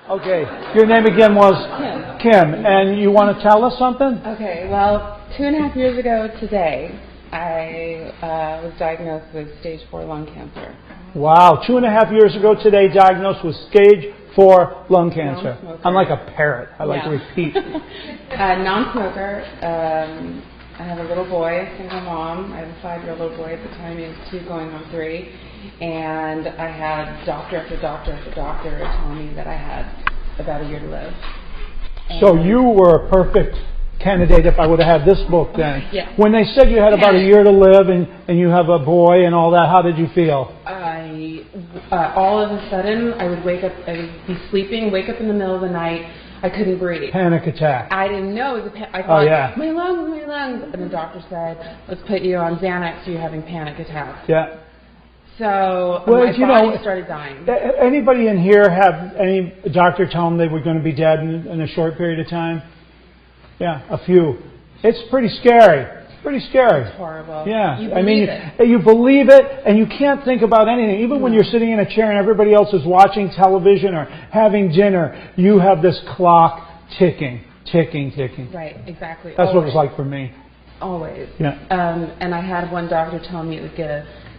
Okay, your name again was? Kim. And you want to tell us something? Okay, well, 2.5 years ago today, I was diagnosed with stage 4 lung cancer. Wow, 2.5 years ago today, diagnosed with stage 4 lung cancer. I'm like a parrot. I like to repeat. Non-smoker. I have a little boy, a single mom. I have a 5-year-old little boy at the time. He was 2 going on 3. And I had doctor after doctor after doctor telling me that I had about a year to live. So you were a perfect candidate if I would have had this book then. Yeah. When they said you had about a year to live and you have a boy and all that, how did you feel? All of a sudden, I would wake up, I would be sleeping, wake up in the middle of the night, I couldn't breathe. Panic attack. I didn't know it was I thought, my lungs. And the doctor said, let's put you on Xanax, so you're having panic attacks. Yeah. So my body started dying. Anybody in here have any doctor tell them they were going to be dead in a short period of time? Yeah, a few. It's pretty scary. Pretty scary. It's horrible. Yeah. You believe it. You believe it, and you can't think about anything. Even when you're sitting in a chair and everybody else is watching television or having dinner, you have this clock ticking. Right, exactly. That's what it was like for me. Always. Yeah. And I had one doctor tell me it would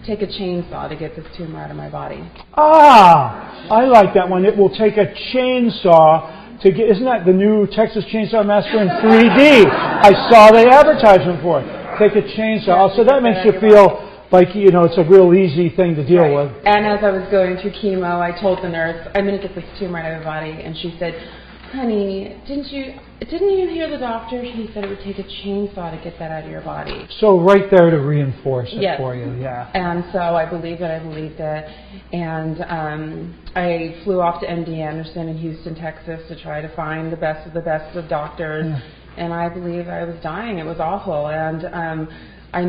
take a chainsaw to get this tumor out of my body. Ah, I like that one. It will take a chainsaw to get. Isn't that the new Texas Chainsaw Massacre in 3D? I saw the advertisement for it. Take a chainsaw. So that makes you feel like, it's a real easy thing to deal with. And as I was going through chemo, I told the nurse, I'm going to get this tumor out of my body. And she said, honey, didn't you hear the doctor? He said it would take a chainsaw to get that out of your body. So right there to reinforce it for you, yeah. And so I believed it. And I flew off to MD Anderson in Houston, Texas to try to find the best of doctors. Yeah. And I believed I was dying. It was awful. And I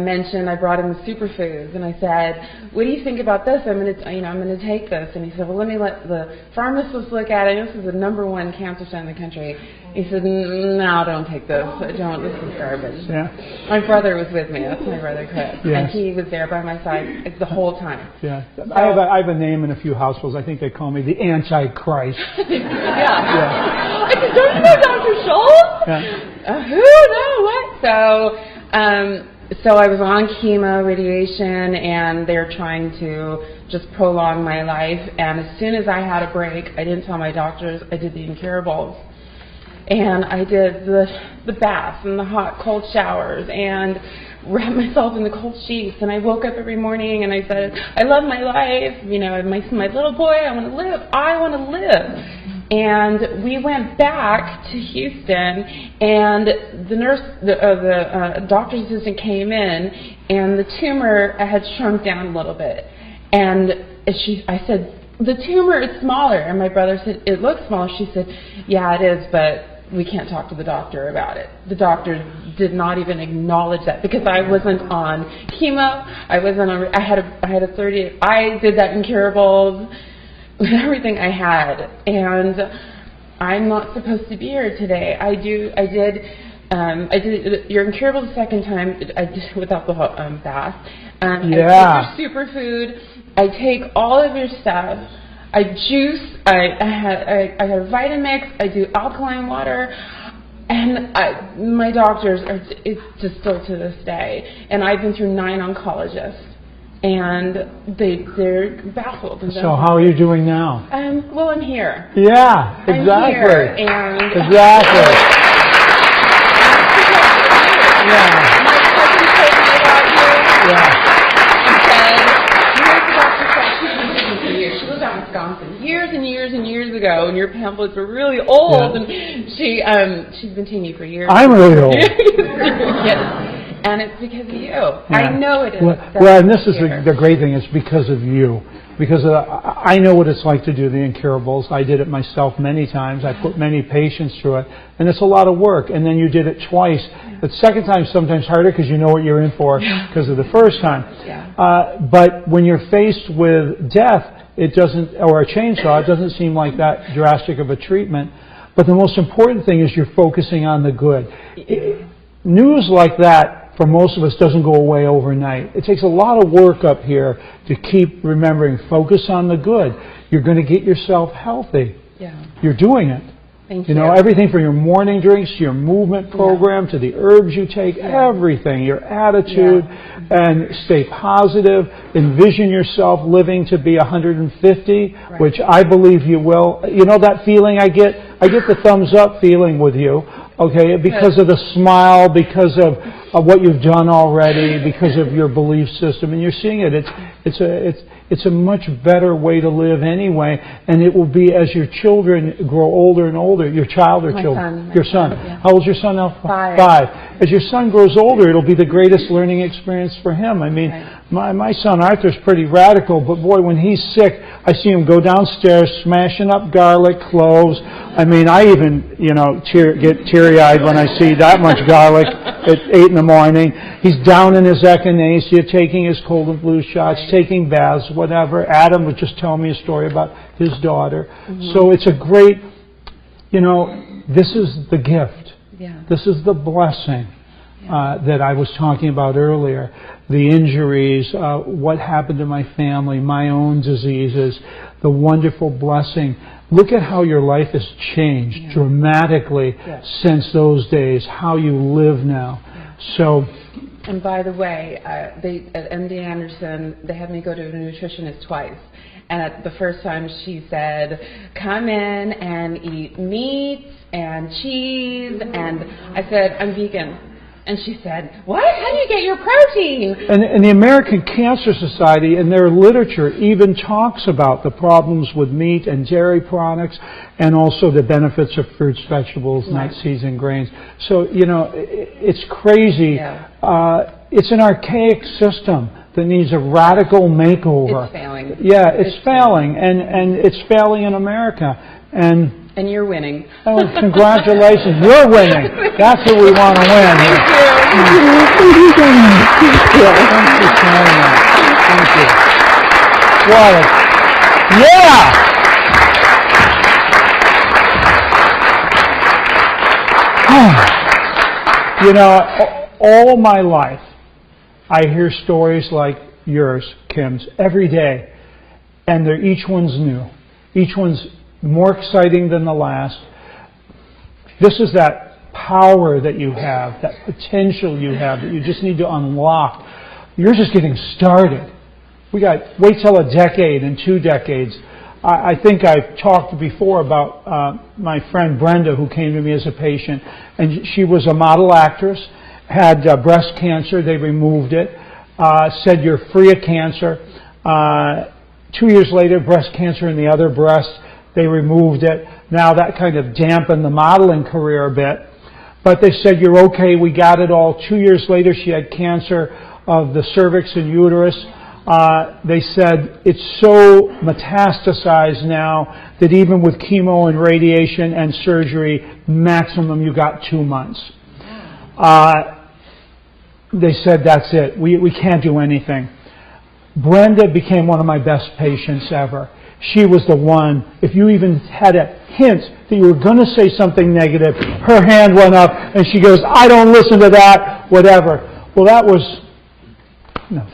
brought him the superfoods, and I said, what do you think about this? I'm going to take this. And he said, well, let me let the pharmacist look at it. This is the #1 cancer center in the country. He said, no, don't take this. Don't. This is garbage. Yeah. My brother was with me. That's my brother, Chris. Yes. And he was there by my side the whole time. Yeah. So, I have a name in a few households. I think they call me the Antichrist. Yeah. I said, don't you know Dr. Schultz? Yeah. Who? No, what? So I was on chemo, radiation, and they're trying to just prolong my life. And as soon as I had a break, I didn't tell my doctors, I did the incurables. And I did the baths and the hot, cold showers and wrapped myself in the cold sheets. And I woke up every morning and I said, I love my life. My little boy, I want to live. I want to live. And we went back to Houston, and the doctor's assistant came in, and the tumor had shrunk down a little bit. And I said, the tumor is smaller. And my brother said, it looks smaller. She said, yeah, it is, but we can't talk to the doctor about it. The doctor did not even acknowledge that because I wasn't on chemo. I had a 30. I did that incurables. With everything I had, and I'm not supposed to be here today. I did your incurable the second time. I did without the bath. I take your superfood. I take all of your stuff. I juice. I had a Vitamix. I do alkaline water. And my doctors it's just still to this day. And I've been through 9 oncologists. And they're baffled. So how are you doing now? Well, I'm here. Yeah, exactly. I'm here, and exactly. My cousin told me about you. Yeah. She lived out in Wisconsin years and years and years ago, and your pamphlets were really old, and she's been seeing you for years. I'm really old. Yes. And it's because of you. Yeah. I know it is. Well, and this is the great thing. It's because of you. Because I know what it's like to do the incurables. I did it myself many times. I put many patients through it. And it's a lot of work. And then you did it twice. The second time is sometimes harder because you know what you're in for because of the first time. Yeah. But when you're faced with death, or a chainsaw, it doesn't seem like that drastic of a treatment. But the most important thing is you're focusing on the good. News like that, for most of us, doesn't go away overnight. It takes a lot of work up here to keep remembering, focus on the good. You're going to get yourself healthy. Yeah. You're doing it. Thank you. Know, everything from your morning drinks to your movement program to the herbs you take, everything, your attitude, and stay positive. Envision yourself living to be 150, which I believe you will. You know that feeling I get the thumbs up feeling with you, okay, because of the smile, because of what you've done already, because of your belief system, and you're seeing it. It's a much better way to live anyway, and it will be as your children grow older and older. Your child or children? Your son. Yeah. How old's your son now? 5. As your son grows older, it'll be the greatest learning experience for him. I mean, my son Arthur's pretty radical, but boy, when he's sick, I see him go downstairs smashing up garlic, cloves. I mean, I even, get teary-eyed when I see that much garlic at 8 in the morning. He's down in his echinacea, taking his cold and flu shots, taking baths, whatever. Adam was just telling me a story about his daughter. So it's a great, this is the gift. Yeah. This is the blessing that I was talking about earlier. The injuries, what happened to my family, my own diseases, the wonderful blessing. Look at how your life has changed dramatically since those days, how you live now. So, and by the way, at MD Anderson, they had me go to a nutritionist twice. And at the first time she said, come in and eat meat and cheese. And I said, I'm vegan. And she said, what? How do you get your protein? And the American Cancer Society, in their literature, even talks about the problems with meat and dairy products and also the benefits of fruits, vegetables, nuts, seeds, and grains. So, it's crazy. Yeah. It's an archaic system that needs a radical makeover. It's failing. Yeah, it's failing. And it's failing in America. And you're winning. Oh, congratulations. You're winning. That's what we want to win. Thank you. Thank you for sharing that. Thank you. All my life, I hear stories like yours, Kim's, every day. And each one's new. Each one's more exciting than the last. This is that power that you have, that potential you have that you just need to unlock. You're just getting started. Wait till a decade and 2 decades. I think I've talked before about my friend Brenda, who came to me as a patient, and she was a model actress, had breast cancer. They removed it, said you're free of cancer. 2 years later, breast cancer in the other breast. They removed it. Now that kind of dampened the modeling career a bit. But they said, you're okay, we got it all. 2 years later, she had cancer of the cervix and uterus. They said, it's so metastasized now that even with chemo and radiation and surgery, maximum you got 2 months. They said, that's it. We can't do anything. Brenda became one of my best patients ever. She was the one, if you even had a hint that you were going to say something negative, her hand went up and she goes, I don't listen to that, whatever. Well, that was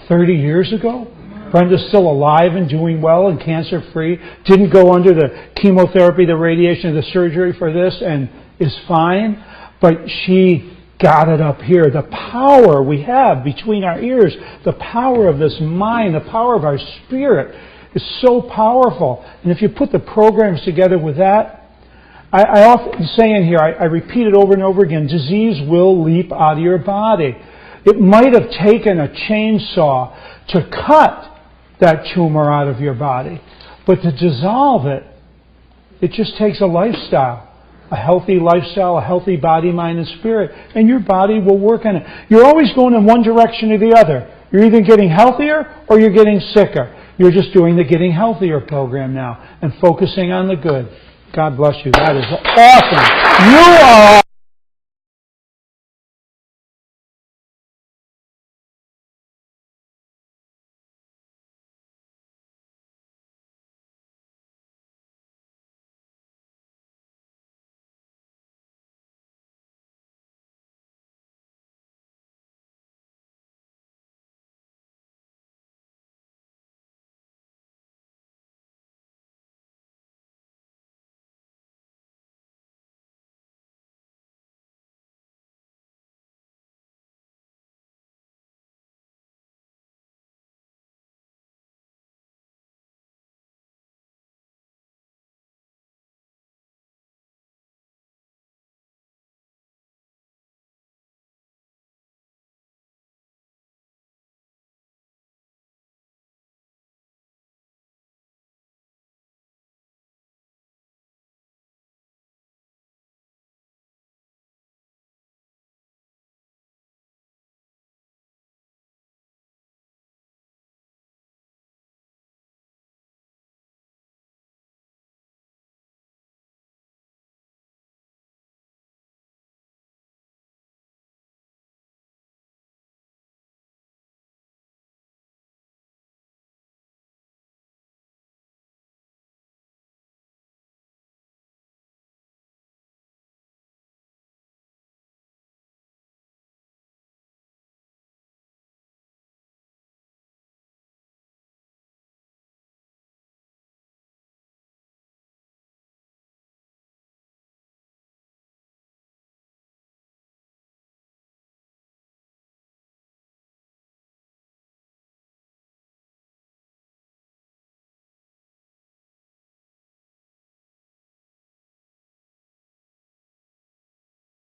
30 years ago. Brenda's still alive and doing well and cancer-free. Didn't go under the chemotherapy, the radiation, the surgery for this and is fine. But she got it up here. The power we have between our ears, the power of this mind, the power of our spirit, is so powerful. And if you put the programs together with that, I often say in here, I repeat it over and over again, disease will leap out of your body. It might have taken a chainsaw to cut that tumor out of your body, but to dissolve it, it just takes a lifestyle. A healthy lifestyle, a healthy body, mind, and spirit, and your body will work on it. You're always going in one direction or the other. You're either getting healthier or you're getting sicker. You're just doing the Getting Healthier program now and focusing on the good. God bless you. That is awesome. You are